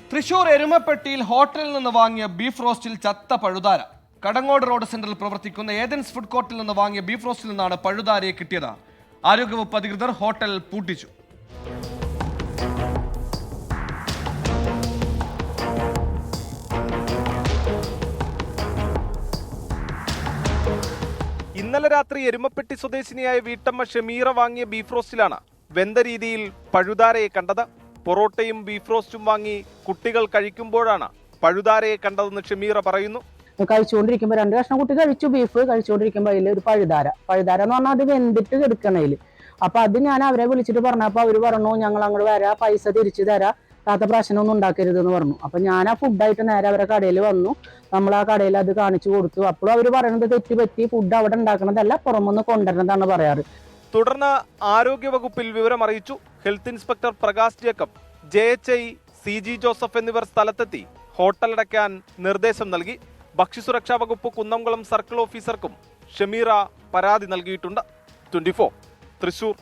തൃശൂർ എരുമപ്പെട്ടിയിൽ ഹോട്ടലിൽ നിന്ന് വാങ്ങിയ ബീഫ് റോസ്റ്റിൽ ചത്ത പഴുതാര. കടങ്ങോട് റോഡ് സെന്ററിൽ പ്രവർത്തിക്കുന്ന ഏതൻസ് ഫുഡ് കോർട്ടിൽ നിന്ന് വാങ്ങിയ ബീഫ് റോസ്റ്റിൽ നിന്നാണ് പഴുതാരയെ കിട്ടിയത്. ആരോഗ്യവകുപ്പ് അധികൃതർ ഹോട്ടൽ പൂട്ടിച്ചു. ഇന്നലെ രാത്രി എരുമപ്പെട്ടി സ്വദേശിനിയായ വീട്ടമ്മ ഷമീറ വാങ്ങിയ ബീഫ് റോസ്റ്റിലാണ് വെന്ത രീതിയിൽ പഴുതാരയെ കണ്ടത്. പൊറോട്ടയും ബീഫ് റോസ്റ്റും വാങ്ങി കുട്ടികൾ കഴിക്കുമ്പോഴാണ് പഴുതാരയെ കണ്ടതെന്ന് ഷമീറ പറയുന്നു. കഴിച്ചുകൊണ്ടിരിക്കുമ്പോൾ 2 കഷ്ണം കുട്ടി കഴിച്ചു. ബീഫ് കഴിച്ചുകൊണ്ടിരിക്കുമ്പോൾ അതിൽ ഒരു പഴുതാര എന്ന് പറഞ്ഞാൽ അത് വെന്തിട്ട് കിടക്കണതിൽ. അപ്പൊ അത് ഞാൻ അവരെ വിളിച്ചിട്ട് പറഞ്ഞപ്പോൾ അവർ പറഞ്ഞു, ഞങ്ങൾ അങ്ങോട്ട് വരാം, പൈസ തിരിച്ചു തരാം, താത്ത പ്രശ്നമൊന്നും ഉണ്ടാക്കരുതെന്ന് പറഞ്ഞു. അപ്പൊ ഞാൻ ആ ഫുഡായിട്ട് നേരെ അവരെ കടയിൽ വന്നു. നമ്മൾ ആ കടയിൽ അത് കാണിച്ചു കൊടുത്തു. അപ്പോഴും അവർ പറയുന്നത് തെറ്റുപറ്റി, ഫുഡ് അവിടെ ഉണ്ടാക്കണതല്ല, പുറമൊന്ന് കൊണ്ടുവരണതാണ് പറയാറ്. തുടർന്ന് ആരോഗ്യവകുപ്പിൽ വിവരം അറിയിച്ചു. Health inspector Prakash Jacob, JHI CG Joseph എന്നിവർ സ്ഥലത്തെത്തി ഹോട്ടൽ അടയ്ക്കാൻ നിർദ്ദേശം നൽകി. ഭക്ഷ്യസുരക്ഷാ വകുപ്പ് കുന്നംകുളം സർക്കിൾ ഓഫീസർക്കും ഷമീറ പരാതി നൽകിയിട്ടുണ്ട്. 24 തൃശൂർ.